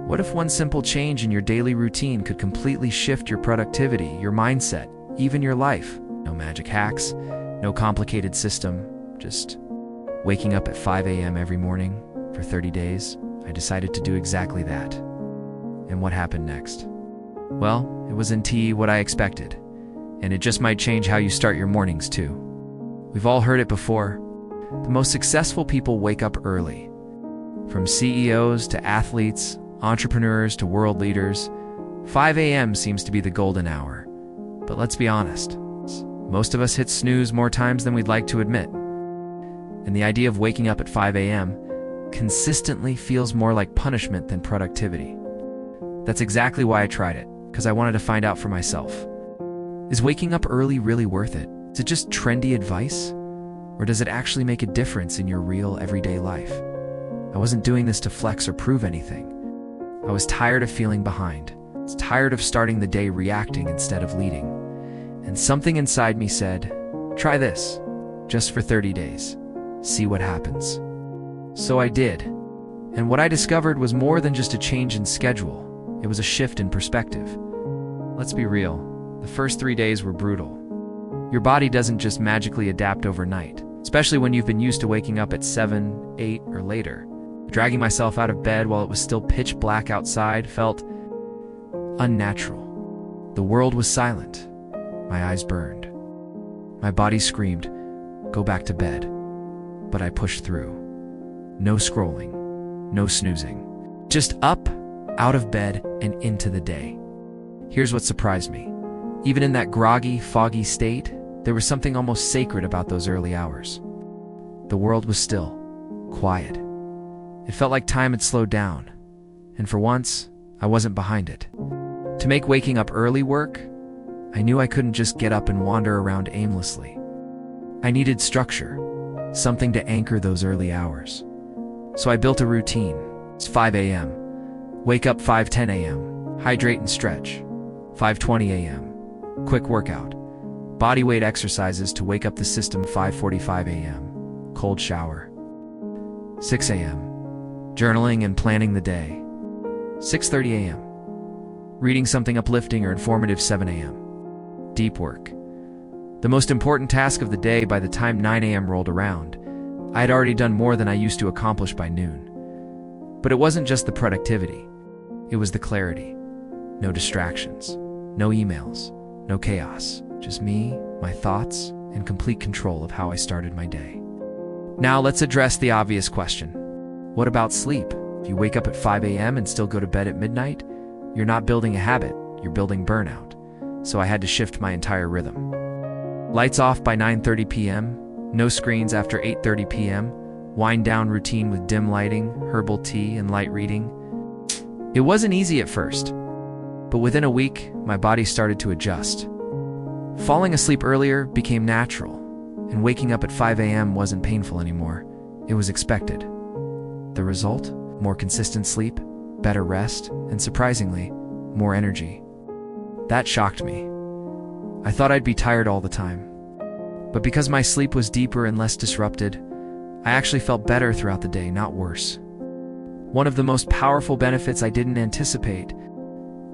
What if one simple change in your daily routine could completely shift your productivity, your mindset, even your life? No magic hacks, no complicated system, just waking up at 5 a.m. every morning for 30 days. I decided to do exactly that. And what happened next? Well, it was indeed what I expected, and it just might change how you start your mornings too. We've all heard it before. The most successful people wake up early. From CEOs to athletes, entrepreneurs to world leaders, 5 a.m. seems to be the golden hour. But let's be honest, most of us hit snooze more times than we'd like to admit. And the idea of waking up at 5 a.m. consistently feels more like punishment than productivity. That's exactly why I tried it, because I wanted to find out for myself. Is waking up early really worth it? Is it just trendy advice? Or does it actually make a difference in your real everyday life? I wasn't doing this to flex or prove anything. I was tired of feeling behind. I was tired of starting the day reacting instead of leading. And something inside me said, try this, just for 30 days. See what happens. So I did. And what I discovered was more than just a change in schedule. It was a shift in perspective. Let's be real, the first 3 days were brutal. Your body doesn't just magically adapt overnight, especially when you've been used to waking up at 7, 8, or later. Dragging myself out of bed while it was still pitch black outside felt unnatural. The world was silent. My eyes burned. My body screamed, go back to bed. But I pushed through. No scrolling, no snoozing. Just up, out of bed, and into the day. Here's what surprised me. Even in that groggy, foggy state, there was something almost sacred about those early hours. The world was still, quiet. It felt like time had slowed down, and for once, I wasn't behind it. To make waking up early work, I knew I couldn't just get up and wander around aimlessly. I needed structure, something to anchor those early hours. So I built a routine. It's 5 a.m. Wake up 5:10 a.m. Hydrate and stretch. 5:20 a.m. Quick workout. Bodyweight exercises to wake up the system. 5:45 a.m. Cold shower. 6 a.m. Journaling and planning the day. 6:30 a.m. Reading something uplifting or informative. 7 a.m. Deep work. The most important task of the day. By the time 9 a.m. rolled around, I had already done more than I used to accomplish by noon. But it wasn't just the productivity. It was the clarity. No distractions, no emails, no chaos. Just me, my thoughts, and complete control of how I started my day. Now let's address the obvious question. What about sleep? If you wake up at 5 a.m. and still go to bed at midnight, you're not building a habit, you're building burnout. So I had to shift my entire rhythm. Lights off by 9:30 p.m., no screens after 8:30 p.m., wind down routine with dim lighting, herbal tea, and light reading. It wasn't easy at first, but within a week, my body started to adjust. Falling asleep earlier became natural, and waking up at 5 a.m. wasn't painful anymore. It was expected. The result? More consistent sleep, better rest, and surprisingly, more energy. That shocked me. I thought I'd be tired all the time. But because my sleep was deeper and less disrupted, I actually felt better throughout the day, not worse. One of the most powerful benefits I didn't anticipate: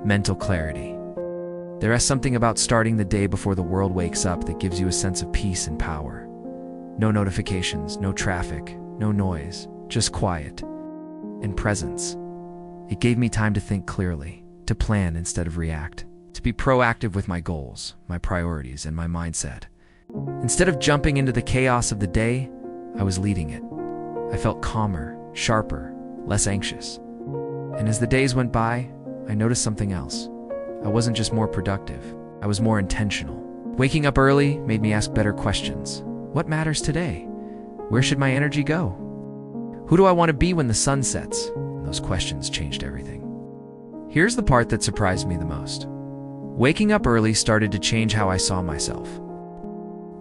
mental clarity. There is something about starting the day before the world wakes up that gives you a sense of peace and power. No notifications, no traffic, no noise, just quiet and presence. It gave me time to think clearly, to plan instead of react, to be proactive with my goals, my priorities, and my mindset. Instead of jumping into the chaos of the day, I was leading it. I felt calmer, sharper, less anxious. And as the days went by, I noticed something else. I wasn't just more productive, I was more intentional. Waking up early made me ask better questions. What matters today? Where should my energy go? Who do I want to be when the sun sets? And those questions changed everything. Here's the part that surprised me the most. Waking up early started to change how I saw myself.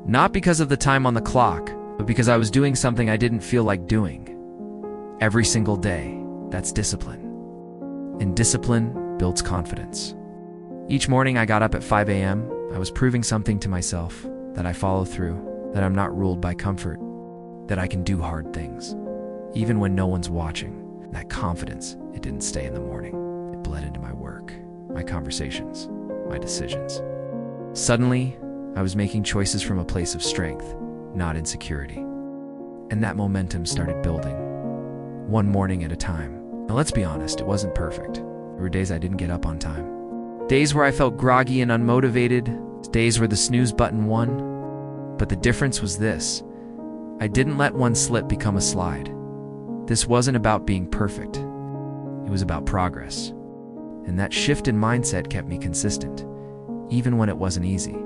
Not because of the time on the clock, but because I was doing something I didn't feel like doing. Every single day. That's discipline. And discipline builds confidence. Each morning I got up at 5 a.m., I was proving something to myself, that I follow through, that I'm not ruled by comfort, that I can do hard things, even when no one's watching. That confidence, it didn't stay in the morning. It bled into my work, my conversations, my decisions. Suddenly, I was making choices from a place of strength, not insecurity. And that momentum started building, one morning at a time. Now let's be honest, it wasn't perfect. There were days I didn't get up on time. Days where I felt groggy and unmotivated. Days where the snooze button won. But the difference was this. I didn't let one slip become a slide. This wasn't about being perfect. It was about progress. And that shift in mindset kept me consistent, even when it wasn't easy.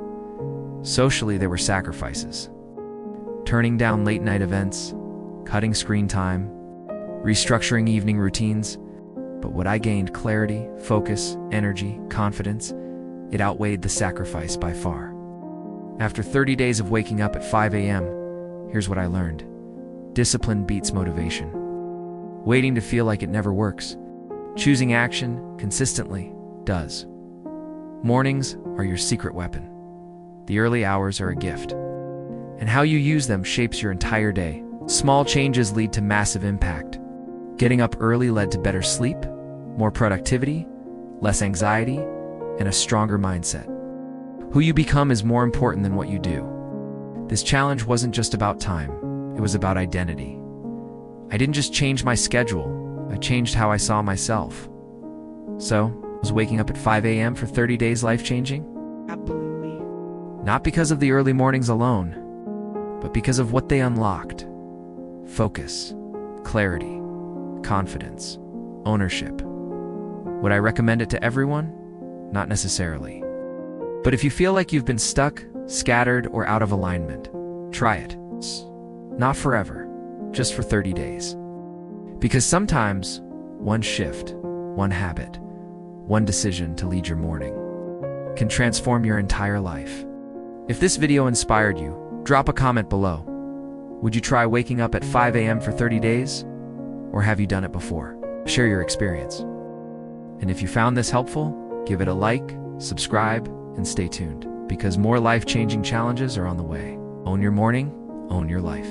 Socially, there were sacrifices. Turning down late-night events, cutting screen time, restructuring evening routines. But what I gained, clarity, focus, energy, confidence, it outweighed the sacrifice by far. After 30 days of waking up at 5 a.m., here's what I learned. Discipline beats motivation. Waiting to feel like it never works. Choosing action consistently does. Mornings are your secret weapon. The early hours are a gift. And how you use them shapes your entire day. Small changes lead to massive impact. Getting up early led to better sleep, more productivity, less anxiety, and a stronger mindset. Who you become is more important than what you do. This challenge wasn't just about time, it was about identity. I didn't just change my schedule, I changed how I saw myself. So, was waking up at 5 a.m. for 30 days life-changing? Absolutely. Not because of the early mornings alone, but because of what they unlocked. Focus, clarity, confidence, ownership. Would I recommend it to everyone? Not necessarily. But if you feel like you've been stuck, scattered, or out of alignment, try it. Not forever, just for 30 days. Because sometimes, one shift, one habit, one decision to lead your morning can transform your entire life. If this video inspired you, drop a comment below. Would you try waking up at 5 a.m. for 30 days? Or have you done it before? Share your experience. And if you found this helpful, give it a like, subscribe, and stay tuned, because more life-changing challenges are on the way. Own your morning, own your life.